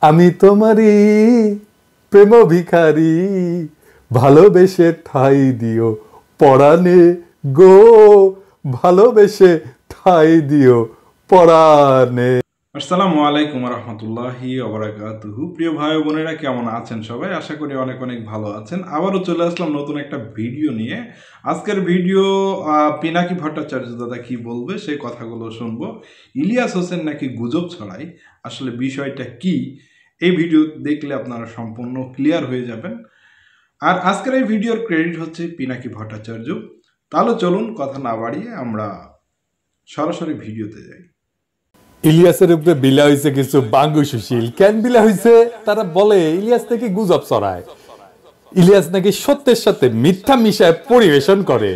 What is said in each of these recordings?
আমি তোমারই প্রেম ভিখারি, ভালোবেসে ঠাই দিও পরাণে গো, ভালোবেসে ঠাই দিও পরাণে। আসসালামু আলাইকুম রহমতুল্লাহি ওবারাকাতুহু। প্রিয় ভাই বোনেরা, কেমন আছেন সবাই? আশা করি অনেক অনেক ভালো আছেন। আবারও চলে আসলাম নতুন একটা ভিডিও নিয়ে। আজকের ভিডিও পিনাকি ভট্টাচার্য দাদা কি বলবে সেই কথাগুলো শুনবো। ইলিয়াস হোসেন নাকি গুজব ছড়ায়, আসলে বিষয়টা কি এই ভিডিও দেখলে আপনারা সম্পূর্ণ ক্লিয়ার হয়ে যাবেন। আর আজকের এই ভিডিওর ক্রেডিট হচ্ছে পিনাকি ভট্টাচার্য। তাহলে চলুন কথা না বাড়িয়ে আমরা সরাসরি ভিডিওতে যাই। ইলিয়াসের উপরে বিলা হয়েছে কিছু বাঙ্গু সুশীল। কেন বিলা হয়েছে? তারা বলে ইলিয়াস নাকি গুজব ছড়ায়, ইলিয়াস নাকি সত্যের সাথে মিথ্যা মিশায় পরিবেশন করে।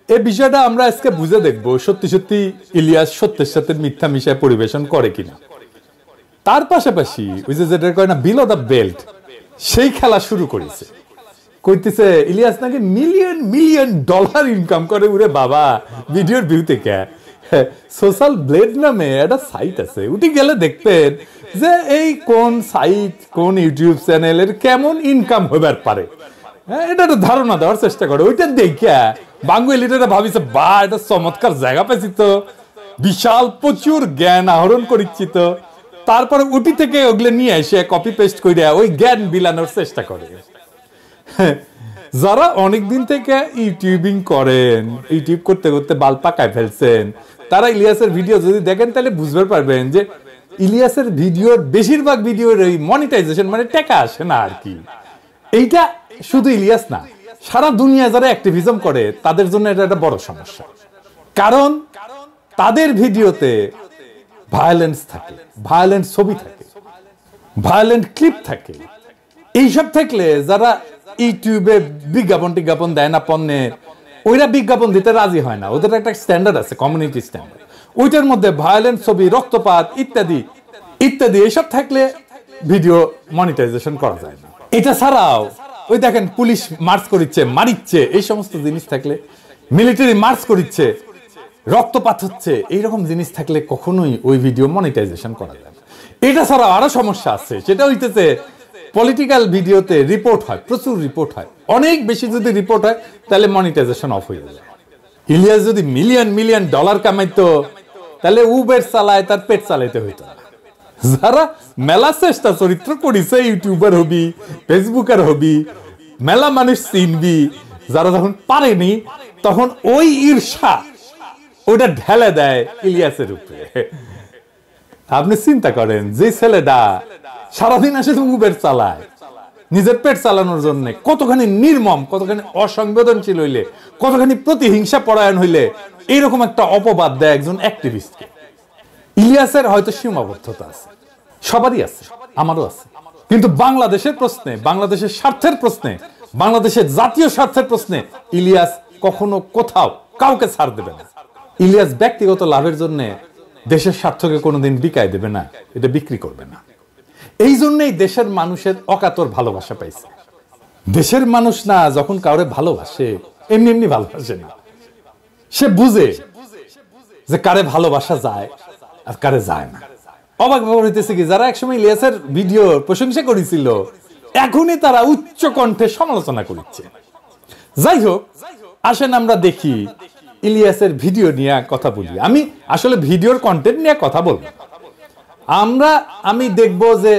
এই বিষয়টা আমরা আজকে বুঝে দেখবো সত্যি সত্যি ইলিয়াস সত্যের সাথে মিথ্যা মিশায় পরিবেশন করে কিনা। তার পাশাপাশি ওই যে যেটা কয় না বিলো দ্য বেল্ট, সেই খেলা শুরু করেছে। কইতেছে ইলিয়াস নাকি মিলিয়ন মিলিয়ন ডলার ইনকাম করে। উরে বাবা, ভিডিওর ভিউ থেকে সোশ্যাল ব্লেড নামে একটা সাইট আছে, উঠে গেলে দেখবেন যে এই কোন সাইট কোন ইউটিউব চ্যানেলের কেমন ইনকাম হবার পারে, এটা একটা ধারণা দেওয়ার চেষ্টা করে। ওইটা দেখে বাঙ্গুলিটা ভাবিছে বা এটা চমৎকার জায়গা পেয়েছি তো, বিশাল প্রচুর জ্ঞান আহরণ করিচ্ছি তো। তারপরে উটি থেকে ওগুলো নিয়ে এসে কপি পেস্ট করে ওই জ্ঞান বিলানোর চেষ্টা করে। যারা অনেকদিন থেকে ইউটিউবিং করেন, ইউটিউব করতে করতে বাল পাকায় ফেলছেন, তারা ইলিয়াসের ভিডিও যদি দেখেন তাহলে বুঝতে পারবেন যে ইলিয়াসের ভিডিওর বেশিরভাগ ভিডিওর এই মনিটাইজেশন মানে টাকা আসে না আর কি। এইটা শুধু ইলিয়াস না, সারা দুনিয়া যারা অ্যাক্টিভিজম করে তাদের জন্য এটা একটা বড় সমস্যা। কারণ তাদের ভিডিওতে ভায়োলেন্স থাকে, ভায়োলেন্ট ছবি থাকে, ভায়োলেন্ট ক্লিপ থাকে। এইসব থাকলে যারা ইউটিউবে বিজ্ঞাপন দেয় না পণ্যের, ওইরা বিজ্ঞাপন দিতে রাজি হয় না। ওদের একটা স্ট্যান্ডার্ড আছে, কমিউনিটি স্ট্যান্ডার্ড। ওইটার মধ্যে ভায়োলেন্ট ছবি, রক্তপাত ইত্যাদি ইত্যাদি এইসব থাকলে ভিডিও মনিটাইজেশন করা যায় না। এটা ছাড়াও ওই দেখেন পুলিশ মার্চ করিচ্ছে, মারিচ্ছে, এই সমস্ত জিনিস থাকলে, মিলিটারি মার্চ করিচ্ছে, রক্তপাত হচ্ছে, এইরকম জিনিস থাকলে কখনোই ওই ভিডিও মনিটাইজেশন করা যায় না। এটা ছাড়াও আরো সমস্যা আছে, সেটা হইতেছে পলিটিক্যাল ভিডিওতে রিপোর্ট হয়, প্রচুর রিপোর্ট হয়। অনেক বেশি যদি রিপোর্ট হয় তাহলে মনিটাইজেশন অফ হয়ে যায়। ইলিয়াস যদি মিলিয়ন মিলিয়ন ডলার কামাইতো তাহলে উবের চালায়, তার পেট চালাইতে হইতো না। যারা মেলা চেষ্টা চরিত্র করিছে, ইউটিউবার হবি, ফেসবুকার হবি, মেলা মানুষ চিনবি, যারা যখন পারেনি তখন ওই ঈর্ষা ওটা ঢেলে দেয় ইলিয়াসের উপরে। আপনি চিন্তা করেন, যে ছেলেটা সারাদিন আসে উবের চালায় নিজের পেট চালানোর জন্য, কতখানি নির্মম, কতখানি অসংবেদনশীল হইলে, কতখানি প্রতিহিংসা পরায়ণ হইলে এইরকম একটা অপবাদ দেয় একজন অ্যাক্টিভিস্টকে। ইলিয়াসের হয়তো সীমাবদ্ধতা আছে, সবারই আছে, আমারও আছে, কিন্তু বাংলাদেশের প্রশ্নে, বাংলাদেশের স্বার্থের প্রশ্নে, বাংলাদেশের জাতীয় স্বার্থের প্রশ্নে ইলিয়াস কখনো কোথাও কাউকে ছাড় দেবে না। ইলিয়াস ব্যক্তিগত লাভের জন্য দেশের স্বার্থকে কোনোদিন বিকায় দেবে না, এটা বিক্রি করবে না। এই জন্যই দেশের মানুষের অকাতর ভালোবাসা পাইছে। দেশের মানুষ না যখন কাউরে ভালোবাসে এমনি এমনি ভালোবাসে না, সে বুঝে যে কারে ভালোবাসা যায় আর কারে যায় না। অবাক ব্যাপার হইতেছে কি, যারা একসময় ইলিয়াসের ভিডিও প্রশংসা করেছিল এখনই তারা উচ্চ কণ্ঠে সমালোচনা করছে। যাই হোক, আসেন আমরা দেখি ইলিয়াসের ভিডিও নিয়ে কথা বলি। আমি আসলে ভিডিওর কন্টেন্ট নিয়ে কথা বলবো। আমি দেখব যে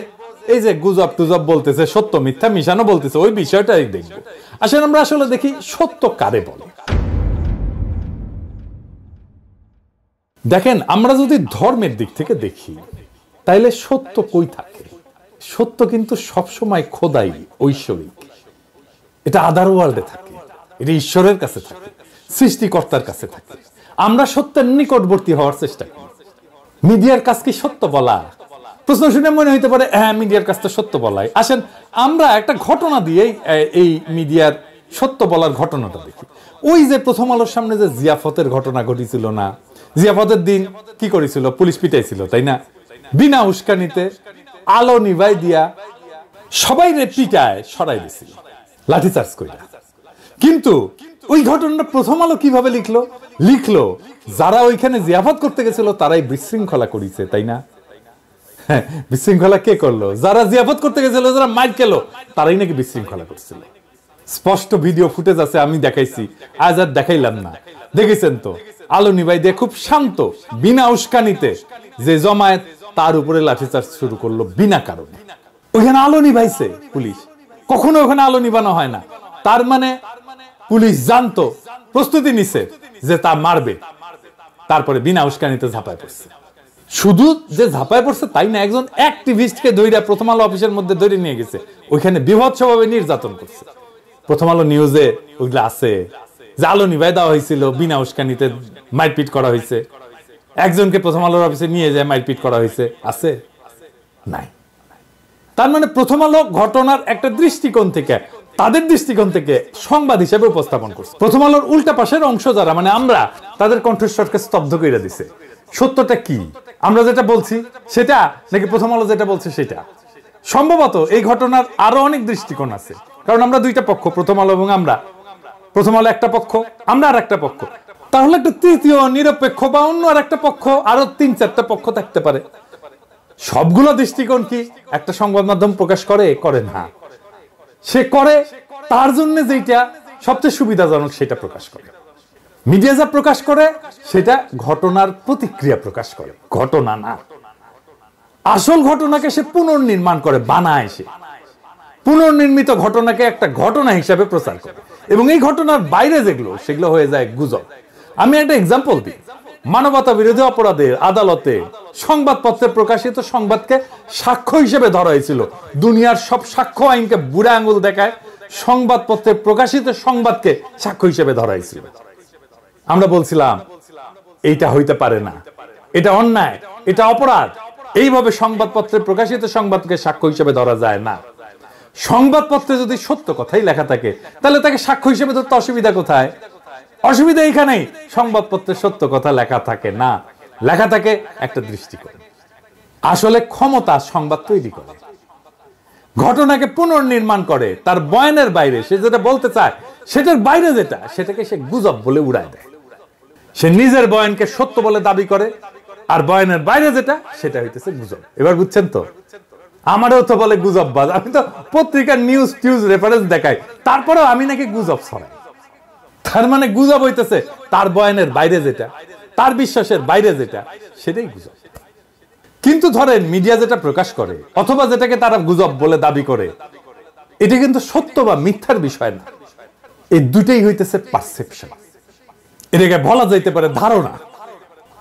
এই যে গুজব টুজব বলতেছে, সত্য মিথ্যা মিশানো বলতেছে, ওই বিষয়টাই দেখবো। আসলে আমরা আসলে দেখি সত্য কারে বলে। দেখেন, আমরা যদি ধর্মের দিক থেকে দেখি তাইলে সত্য কই থাকে? সত্য কিন্তু সবসময় খোদাই, ঐশ্বরিক, এটা আদার ওয়ার্ল্ডে থাকে, এটা ঈশ্বরের কাছে থাকে, সৃষ্টিকর্তার কাছে থাকে। আমরা সত্যের নিকটবর্তী হওয়ার চেষ্টা করি। মিডিয়ার কাজ কি সত্য বলা? প্রশ্ন শুনে মনে হইতে পারে হ্যাঁ, মিডিয়ার কাজ তো সত্য বলাই। আসেন আমরা একটা ঘটনা দিয়ে এই মিডিয়ার সত্য বলার ঘটনাটা দেখি। ওই যে প্রথম আলোর সামনে যে জিয়াফতের ঘটনা ঘটেছিল না, জিয়াফতের দিন কি করেছিল? পুলিশ পিটাইছিল, তাই না? বিনা উস্কানিতে আলো নিভাই দিয়া সবাই রে পিটায় সরাই দিছিল, লাঠিচার্জ কইরা। কিন্তু ওই ঘটনাটা প্রথম আলো কিভাবে লিখলো যারা ওইখানে জিয়াফত করতে গেছিল তারাই বিশৃঙ্খলা করেছে, তাই না? বিশৃঙ্খলা কে করলো? যারা জিয়াফত করতে গেছিল, যারা মাইর খেলো, তারাই নাকি বিশৃঙ্খলা করছিল। স্পষ্ট ভিডিও ফুটেজ আছে, আমি দেখাইছি, আজ আর দেখাইলাম না। দেখেছেন তো আলো নিভাই দিয়ে খুব শান্ত, বিনা উস্কানিতে যে জমায়েত, তার উপরে লাঠিচার্জ শুরু করলো বিনা কারণে। ওইখানে আলো নিভাইছে পুলিশ, কখনো ওখানে আলো নিভানো হয় না। তার মানে পুলিশ জানতো, প্রস্তুতি নিছে যে তা মারবে, তারপরে বিনা উস্কানিতে ঝাঁপায় পড়ছে। শুধু যে ঝাঁপায় পড়ছে তাই না, একজন অ্যাক্টিভিস্টকে ধইরা প্রথম আলো অফিসের মধ্যে ধরে নিয়ে গেছে, ওইখানে বিভৎসভাবে নির্যাতন করছে। প্রথম আলো নিউজে ওইগুলো আছে যে আলো নিভাই দেওয়া হয়েছিল, বিনা উস্কানিতে মারপিট করা হয়েছে, একজনকে প্রথম আলোর অফিসে নিয়ে যায় মারপিট করা হয়েছে, আছে? নাই। তার মানে প্রথম আলো ঘটনার একটা দৃষ্টিকোণ থেকে, তাদের দৃষ্টিকোণ থেকে সংবাদ হিসেবে উপস্থাপন করছে। প্রথম আলোর উল্টা পাশের অংশ যারা, মানে আমরা, তাদের কণ্ঠস্বরকে স্তব্ধ করে দিছে। সত্যটা কি? আমরা যেটা বলছি সেটা নাকি প্রথম আলো যেটা বলছে সেটা? সম্ভবত এই ঘটনার আরো অনেক দৃষ্টিকোণ আছে, কারণ আমরা দুইটা পক্ষ, প্রথম আলো এবং আমরা। প্রথম আলো একটা পক্ষ, আমরা আর একটা পক্ষ। তাহলে একটা তৃতীয় নিরপেক্ষ বা অন্য আর একটা পক্ষ, আরো 3-4টা পক্ষ থাকতে পারে। সবগুলো দৃষ্টিকোণ কি একটা সংবাদ মাধ্যম প্রকাশ করে? করে না। সে করে তার জন্য যেটা সবচেয়ে সুবিধাজনক সেটা প্রকাশ করে। মিডিয়া যা প্রকাশ করে সেটা ঘটনার প্রতিক্রিয়া প্রকাশ করে, ঘটনা না। আসল ঘটনাকে সে পুনর্নির্মাণ করে, বানায়। সে পুনর্নির্মিত ঘটনাকে একটা ঘটনা হিসাবে প্রচার করে, এবং এই ঘটনার বাইরে যেগুলো, সেগুলো হয়ে যায় গুজব। আমি একটা এক্সাম্পল দিই। মানবতা বিরোধী অপরাধের আদালতে সংবাদপত্রে প্রকাশিত সংবাদকে সাক্ষ্য হিসেবে ধরা হয়েছিল। দুনিয়ার সব সাক্ষ্য আইনকে বুড়া আঙুল দেখায় সংবাদপত্রে প্রকাশিত সংবাদকে সাক্ষ্য হিসেবে ধরা হয়েছিল। আমরা বলছিলাম এইটা হইতে পারে না, এটা অন্যায়, এটা অপরাধ, এইভাবে সংবাদপত্রে প্রকাশিত সংবাদকে সাক্ষ্য হিসেবে ধরা যায় না। সংবাদপত্রে যদি সত্য কথাই লেখা থাকে, তাহলে তাকে সাক্ষ্য হিসেবে ধরতে অসুবিধা কোথায়? অসুবিধা এইখানেই, সংবাদপত্রে সত্য কথা লেখা থাকে না, লেখা থাকে একটা দৃষ্টিকোণ। আসলে ক্ষমতা সংবাদ তৈরি করে, ঘটনাকে পুনর্নির্মাণ করে, তার বয়ানের বাইরে সে যেটা বলতে চায় সেটার বাইরে যেটা, সেটাকে সে গুজব বলে উড়ায় দেয়। সে নিজের বয়ানকে সত্য বলে দাবি করে, আর বয়ানের বাইরে যেটা, সেটা হইতেছে গুজব। এবার বুঝছেন তো? আমারও তো বলে গুজববাজ, আমি তো পত্রিকার নিউজ টিউজ রেফারেন্স দেখাই, তারপরেও আমি নাকি গুজব ছড়াই। তার মানে গুজব হইতেছে তার বয়ানের বাইরে যেটা, তার বিশ্বাসের বাইরে যেটা, সেটাই গুজব। কিন্তু ধরেন মিডিয়া যেটা প্রকাশ করে, অথবা যেটাকে তারা গুজব বলে দাবি করে, এটা কিন্তু সত্য বা মিথ্যার বিষয় না। এই দুটেই হইতেছে পারসেপশন। এটাকে বলা যাইতে পারে ধারণা।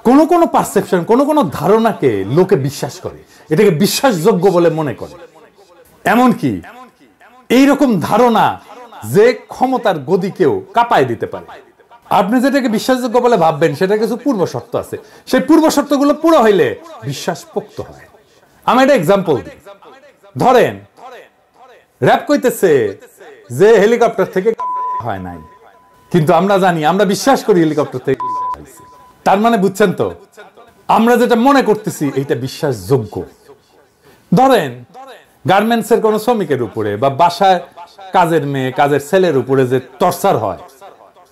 কোন কোন পারসেপশন, কোন কোন ধারণাকে লোকে বিশ্বাস করে, এটাকে বিশ্বাসযোগ্য বলে মনে করে। এমনকি এইরকম ধারণা যে ক্ষমতার গদিকেও কাঁপায় দিতে পারে। আপনি যেটাকে বিশ্বাসযোগ্য বলে ভাববেন, সেটা কিছু পূর্ব শর্ত আছে, সেই পূর্ব শর্তগুলো পুরো হইলে বিশ্বাস পোক্ত হয়। আমি একটা এক্সাম্পল দিই। ধরেন র‍্যাব কইতেছে যে হেলিকপ্টার থেকে হয় নাই, কিন্তু আমরা জানি, আমরা বিশ্বাস করি হেলিকপ্টার থেকে। তার মানে বুঝছেন তো, আমরা যেটা মনে করতেছি এটা বিশ্বাসযোগ্য। ধরেন গার্মেন্টসের কোন শ্রমিকের উপরে বা বাসায় কাজের মেয়ে, কাজের ছেলের উপরে যে টর্চার হয়,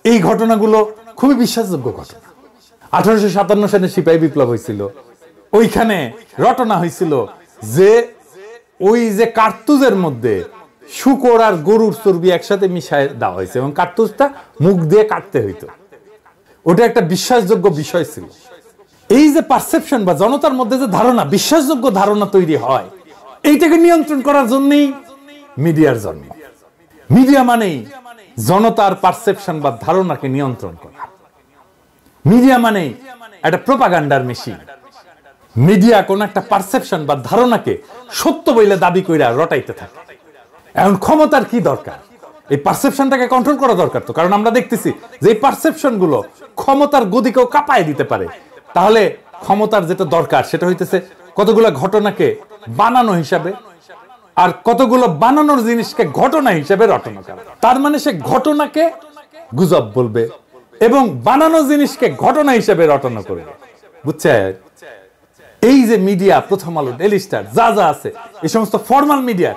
এই ঘটনাগুলো খুবই বিশ্বাসযোগ্য ঘটনা। 1857 সালে সিপাহী বিপ্লব হয়েছিল, ওইখানে রটনা হয়েছিল যে ওই যে কার্তুজের মধ্যে শূকর আর গরুর চর্বি একসাথে মিশায় দেওয়া হয়েছে, এবং কার্তুজটা মুখ দিয়ে কাটতে হইতো। ওটা একটা বিশ্বাসযোগ্য বিষয় ছিল। এই যে পারসেপশন বা জনতার মধ্যে যে ধারণা, বিশ্বাসযোগ্য ধারণা তৈরি হয়, এইটাকে নিয়ন্ত্রণ করার জন্যই মিডিয়ার জন্ম। মিডিয়া মানেই জনতার পারসেপশন বা ধারণাকে নিয়ন্ত্রণ করা। মিডিয়া মানেই একটা প্রোপাগান্ডার মেশিন। মিডিয়া কোন একটা পারসেপশন বা ধারণাকে সত্য বলে দাবি কইরা রটাইতে থাকে। এখন ক্ষমতার কি দরকার? এই পারসেপশনটাকে কন্ট্রোল করা দরকার তো, কারণ আমরা দেখতেছি যে এই পারসেপশন গুলো ক্ষমতার গদিকেও কাঁপায় দিতে পারে। তাহলে ক্ষমতার যেটা দরকার সেটা হইতেছে কতগুলো ঘটনাকে বানানো হিসাবে, আর কতগুলো বানানোর জিনিসকে ঘটনা হিসেবে রটনা করা। তার মানে সে ঘটনাকে গুজব বলবে এবং বানানো জিনিসকে ঘটনা হিসেবে রটনা করবে। বুঝছেন? এই যে মিডিয়া, প্রথম আলো, ডেইলি স্টার, যা যা আছে, এই সমস্ত ফর্মাল মিডিয়া,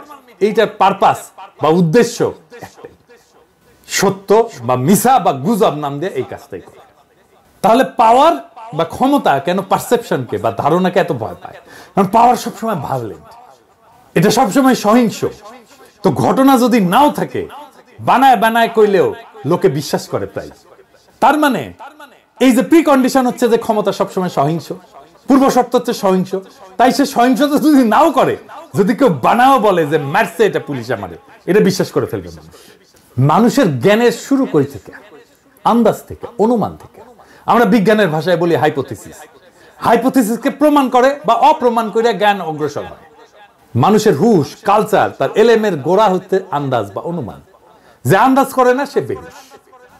এইটার পারপাস বা উদ্দেশ্য একটাই, সত্য বা মিছা বা গুজব নাম দিয়ে এই কাজটাই করে। তাহলে পাওয়ার বা ক্ষমতা কেন পারসেপশনকে বা ধারণাকে এত ভয় পায়? কারণ পাওয়ার সবসময় ভায়োলেন্ট, এটা সবসময় সহিংস। তো ঘটনা যদি নাও থাকে, বানায় বানায় কইলেও লোকে বিশ্বাস করে প্রায়। তার মানে এই যে প্রি কন্ডিশন হচ্ছে যে ক্ষমতা সবসময় সহিংস, পূর্ব শর্ত হচ্ছে সহিংস, তাই সে সহিংসতা যদি নাও করে, যদি কেউ বানাও বলে যে মারছে এটা পুলিশ আমারে, এটা বিশ্বাস করে ফেলবে মানুষ। মানুষের জ্ঞানের শুরু কই থেকে? আন্দাজ থেকে, অনুমান থেকে। আমরা বিজ্ঞানের ভাষায় বলি হাইপোথিসিস। হাইপোথিসিসকে প্রমাণ করে বা অপ্রমাণ করে জ্ঞান অগ্রসর হয়। মানুষের হুশ, কালচার, তার এলেমের গোড়া হচ্ছে আন্দাজ বা অনুমান। যে আন্দাজ করে না সে বেহুশ।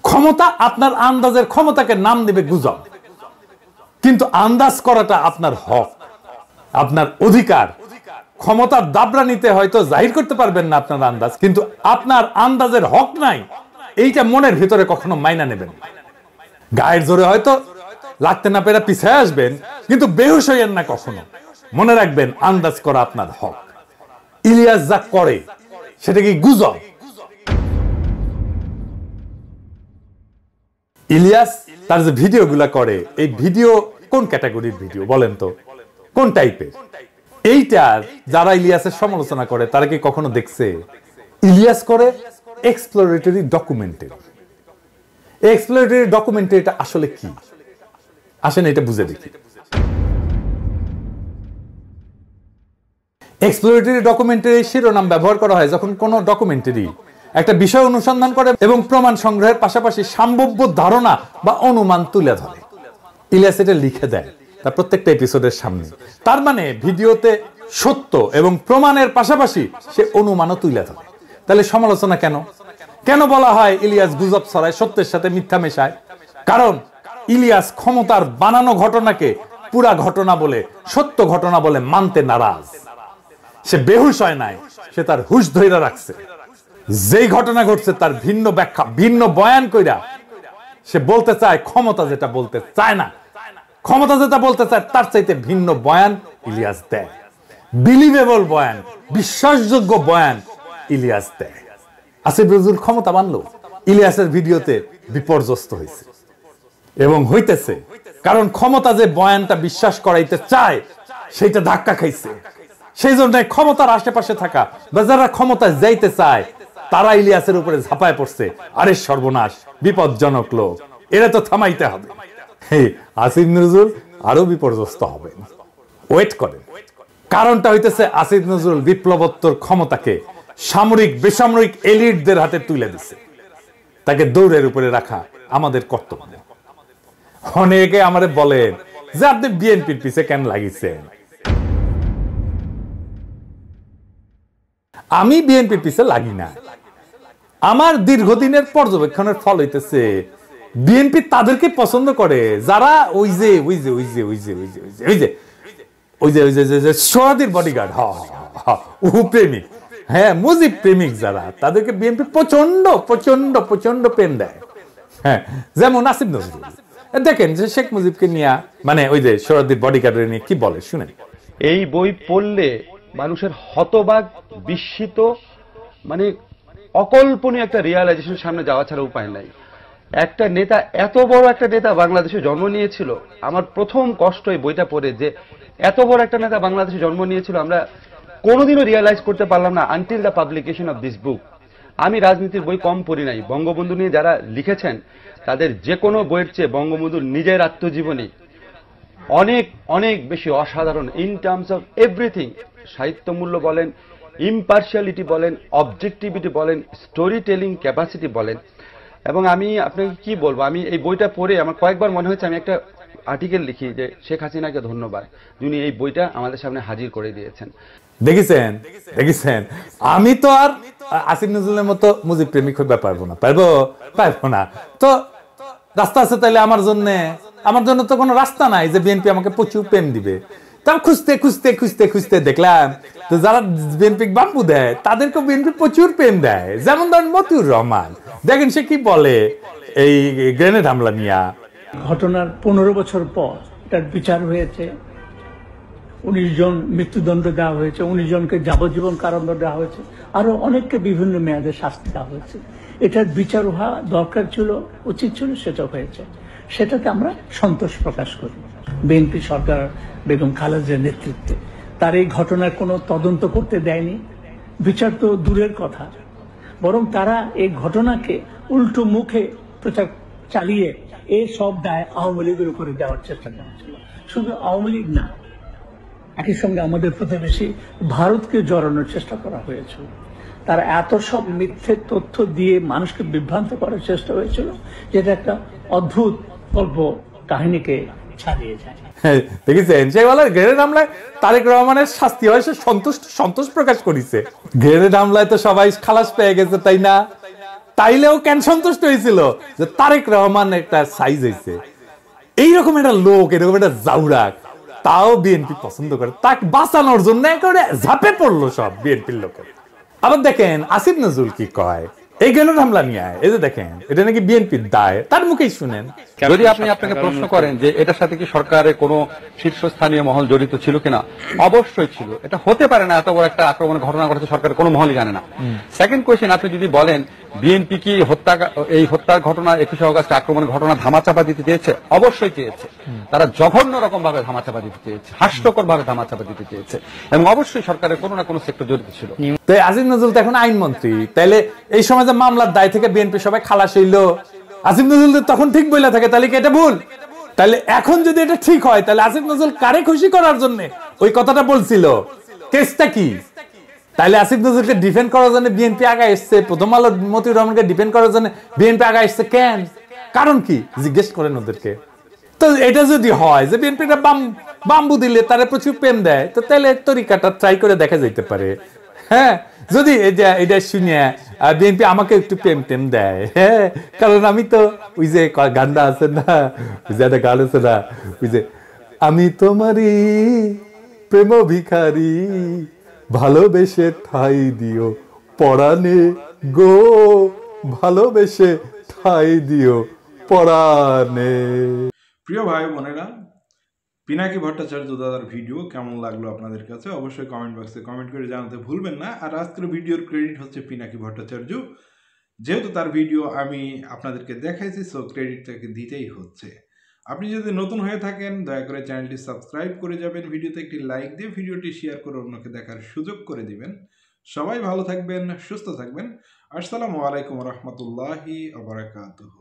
ক্ষমতা আপনার আন্দাজের ক্ষমতাকে নাম দিবে গুজব, কিন্তু আন্দাজ করাটা আপনার হক, আপনার অধিকার। ক্ষমতার দাবরা নিতে হয়তো জাহির করতে পারবেন না আপনার আন্দাজ, কিন্তু আপনার আন্দাজের হক নাই এইটা মনের ভিতরে কখনো মাইনা নেবেন। গায়ের জোরে হয়তো লাগতে না পেরে পিছিয়ে আসবেন, কিন্তু বেহুশ হইয়েন না কখনো। মনে রাখবেন আন্দাজ করা আপনার হক। ইলিয়াস যা করে সেটা কি গুজব? ইলিয়াস তার যে ভিডিওগুলা করে, এই ভিডিও কোন ক্যাটাগরির ভিডিও বলেন তো? কোন টাইপের? এইটা যারা ইলিয়াসের সমালোচনা করে তারা কি কখনো দেখছে? ইলিয়াস করে এক্সপ্লোরেটরি ডকুমেন্টারি। এক্সপ্লোরেটরি ডকুমেন্টারিটা আসলে কি? আসেন এটা বুঝে দেখি। এক্সপ্লোরেটরি ডকুমেন্টারি শিরোনাম ব্যবহার করা হয় যখন কোনো ডকুমেন্টারি একটা বিষয় অনুসন্ধান করে এবং প্রমাণ সংগ্রহের পাশাপাশি সম্ভাব্য ধারণা বা অনুমান তুলে ধরে। ইলিয়াস এটা লিখে দেয় তার প্রত্যেকটা এপিসোডের সামনে। তার মানে ভিডিওতে সত্য এবং প্রমাণের পাশাপাশি সে অনুমানও তুলে ধরে। তাহলে সমালোচনা কেন? কেন বলা হয় ইলিয়াস গুজব ছড়ায়, সত্যের সাথে মিথ্যা মেশায়? কারণ ইলিয়াস ক্ষমতার বানানো ঘটনাকে পুরা ঘটনা বলে, সত্য ঘটনা বলে মানতে নারাজ। সে বেহুশ হয় নাই, সে তার হুশ ধইরা রাখছে। যেই ঘটনা ঘটছে তার ভিন্ন ব্যাখ্যা, ভিন্ন বয়ান কইরা সে বলতে চায় ক্ষমতা যেটা বলতে চায় না। ক্ষমতা যেটা বলতে চায় তার চাইতে ভিন্ন বয়ান ইলিয়াস দেয়। বিলিভেবল বয়ান, বিশ্বাসযোগ্য বয়ান ইলিয়াস দেয়। আসিফ নজরুল ক্ষমতা বানলো, ইলিয়াসের ভিডিওতে বিপর্যস্ত হয়েছে এবং হইতেছে। কারণ ক্ষমতা যে বয়ানটা বিশ্বাস করাইতে চায় সেইটা ধাক্কা খাইছে। সেই জন্য ক্ষমতার আশেপাশে থাকা বা যারা ক্ষমতায় যাইতে চায় তারা ইলিয়াসের উপরে ঝাঁপায় পড়ছে। আরে সর্বনাশ, বিপজ্জনক লোক, এরা তো থামাইতে হবে। আসিফ নজরুল আরো বিপর্যস্ত হবে, ওয়েট করেন। কারণটা হইতেছে আসিফ নজরুল বিপ্লবোত্তর ক্ষমতাকে সামরিক বেসামরিক এলিটদের হাতে তুলে দিছে। তাকে দৌড়ের উপরে রাখা আমাদের কর্তব্য। অনেকে আমারে বলেন যে আপনি বিএনপির পিছে কেন লাগিয়েছেন? আমি বিএনপির পিছে লাগি না। আমার দীর্ঘদিনের পর্যবেক্ষণের ফল হইতেছে বিএনপি তাদেরকে পছন্দ করে যারা ওই যে ওই যে ওই যে ওই যে ওই যে ওই যে ওই যে ওই যে ওই যে সোহাদির বডিগার্ড, প্রেমিক, হ্যাঁ মুজিব প্রেমিক যারা, তাদেরকে বিএনপি প্রচন্ড প্রচন্ড প্রচন্ড প্রেম দেয়। হ্যাঁ, যেমন আসিফ নজরুল দেখেন যে শেখ মুজিবকে নিয়ে, মানে ওই যে সোহাদির বডিগার্ডের নিয়ে কি বলে শুনেন। এই বই পড়লে মানুষের হতবাক, বিস্মিত, মানে অকল্পনীয় একটা রিয়ালাইজেশন সামনে যাওয়া ছাড়া উপায় নাই। একটা নেতা, এত বড় একটা নেতা বাংলাদেশে জন্ম নিয়েছিল। আমার প্রথম কষ্ট এই বইটা পড়ে যে এত বড় একটা নেতা বাংলাদেশে জন্ম নিয়েছিল, আমরা কোনোদিনও রিয়ালাইজ করতে পারলাম না until the publication of this book. আমি রাজনীতির বই কম পড়ি নাই, বঙ্গবন্ধু নিয়ে যারা লিখেছেন তাদের যে কোনো বইয়ের চেয়ে বঙ্গবন্ধুর নিজের আত্মজীবনী অনেক অনেক বেশি অসাধারণ ইন টার্মস অফ এভরিথিং। সাহিত্য মূল্য বলেন, ইম্পার্শিয়ালিটি বলেন, অবজেক্টিভিটি বলেন, স্টোরি টেলিং ক্যাপাসিটি বলেন। এবং আমি আপনাকে কি বলবো, আমি এই বইটা পড়ে আমার কয়েকবার মনে হয়েছে আমি একটা আর্টিকেল লিখি যে শেখ হাসিনাকে ধন্যবাদ, যিনি এই বইটা আমাদের সামনে হাজির করে দিয়েছেন। দেখেছেন দেখেছেন, আমি তো আর আসিফ নজরুলের মতো মুজিব প্রেমিক হইতে পারবো না, পারবো না। তো রাস্তা আছে তাইলে আমার জন্য তো কোনো রাস্তা নাই যে বিএনপি আমাকে প্রচুর প্রেম দিবে। তার খুঁজতে খুঁজতে খুঁজতে খুঁজতে দেখলাম তো যারা বিএনপি বাম্বু দেয় তাদেরকে বিএনপি প্রচুর প্রেম দেয়। যেমন ধরেন মতিউর রহমান, দেখেন সে কি বলে এই গ্রেনেড হামলা নিয়ে। ঘটনার 15 বছর পর তার বিচার হয়েছে, 19 জন মৃত্যুদণ্ড দেওয়া হয়েছে, 19 জনকে যাবজ্জীবন কারাদণ্ড দেওয়া হয়েছে, আরো অনেককে বিভিন্ন মেয়াদে শাস্তি দেওয়া হয়েছে। এটার বিচার হওয়া দরকার ছিল, উচিত ছিল, সেটা হয়েছে। সেটাতে আমরা সন্তোষ প্রকাশ করি। বিএনপি সরকার বেগম খালেদার নেতৃত্বে তার এই ঘটনার কোনো তদন্ত করতে দেয়নি, বিচার তো দূরের কথা, বরং তারা এই ঘটনাকে উল্টো মুখে প্রচার চালিয়ে এই সব দায় আওয়ামী লীগের উপরে দেওয়ার চেষ্টা করেছিল। শুধু আওয়ামী লীগ না, একই সঙ্গে আমাদের প্রতিবেশী ভারতকে জড়ানোর চেষ্টা করা হয়েছিল। তারা এত সব মিথ্যে তথ্য দিয়ে মানুষকে বিভ্রান্ত করার চেষ্টা হয়েছিল, যেটা একটা অদ্ভুত গল্প কাহিনীকে ছাড়িয়ে যায়। দেখেছেন সেই বলার গ্রেনেড হামলায় তারেক রহমানের শাস্তি হয়, সে সন্তোষ প্রকাশ করেছে। গ্রেনেড হামলায় তো সবাই খালাস পেয়ে গেছে, তাই না? তাইলেও কেন সন্তুষ্ট হয়েছিল যে তারেক রহমান একটা সাইজ হয়েছে, এইরকম একটা লোক, এরকম একটা জাউরাক, তাও বিএনপি পছন্দ করে, তাকে বাঁচানোর জন্য একেবারে ঝাঁপে পড়লো সব বিএনপির লোকের। আবার দেখেন আসিফ নজরুল কি কয় এই গ্রেনেড হামলা নিয়ে, এই যে দেখেন এটা নাকি বিএনপির দায়, তার মুখেই শুনেন। যদি আপনি আপনাকে প্রশ্ন করেন যে এটার সাথে কি সরকারের কোনো শীর্ষস্থানীয় মহল জড়িত ছিল কিনা, অবশ্যই ছিল। এটা হতে পারে না এত বড় একটা আক্রমণের ঘটনা ঘটেছে সরকারের কোনো মহলই জানে না। সেকেন্ড কোয়েশ্চেন, আপনি যদি বলেন বিএনপি কি এই হত্যার ঘটনা 21 অগস্ট আক্রমণের ঘটনা ধামাচাপা দিতে চেয়েছে, অবশ্যই চেয়েছে। তারা জঘন্য রকম ভাবে ধামাচাপা দিতে চেয়েছে, হাস্যকর ভাবে ধামাচাপা দিতে চেয়েছে, এবং অবশ্যই সরকারের কোনো না কোনো সেক্টর জড়িত ছিল। তো আসিফ নজরুল তো এখন আইনমন্ত্রী, তাইলে এই সময় যে মামলার দায় থেকে বিএনপি সবাই খালাস হইলো, আসিফ নজরুল তখন ঠিক বলে থাকে, তাহলে কি এটা ভুল? তাহলে এখন যদি এটা ঠিক হয়, তাহলে আসিফ নজরুল কারে খুশি করার জন্য ওই কথাটা বলছিল? কেসটা কি? তাহলে আসিফ নজরুলকে ডিফেন্ড করার জন্য বিএনপি আগে এসছে, প্রথম আলো মতিউর রহমানকে ডিফেন্ড করার জন্য বিএনপি আগে এসছে কেন? কারণ কি জিজ্ঞেস করেন ওদেরকে। তো এটা যদি হয় যে বিএনপিটা বাম্বু দিলে তারা প্রচুর প্রেম দেয়, তো তাহলে তরিকাটা ট্রাই করে দেখা যেতে পারে। হ্যাঁ, যদি এটা শুনে বিএনপি আমাকে একটু প্রেম টেম দেয়, হ্যাঁ, কারণ আমি তো ওই যে গানটা আছে না, ওই যে একটা গান আছে না, ওই যে আমি তোমারই প্রেম ভিখারি ভালোবেসে ঠাই দিও পরাণে গো, ভালোবেসে ঠাই দিও পরাণে। প্রিয় ভাই বোনেরা, পিনাকি ভট্টাচার্য দাদার ভিডিও কেমন লাগলো আপনাদের কাছে অবশ্যই কমেন্ট বক্সে কমেন্ট করে জানাতে ভুলবেন না। আর আজকের ভিডিওর ক্রেডিট হচ্ছে পিনাকি ভট্টাচার্য, যেহেতু তার ভিডিও আমি আপনাদেরকে দেখাইছি, সো ক্রেডিট তাকে দিতেই হচ্ছে। আপনি যদি নতুন হয়ে থাকেন দয়া করে চ্যানেলটি সাবস্ক্রাইব করে যাবেন, ভিডিওতে একটি লাইক দিয়ে ভিডিওটি শেয়ার করে অন্যকে দেখার সুযোগ করে দিবেন। সবাই ভালো থাকবেন, সুস্থ থাকবেন। আসসালামু আলাইকুম রহমতুল্লাহি ওয়া বারাকাতুহু।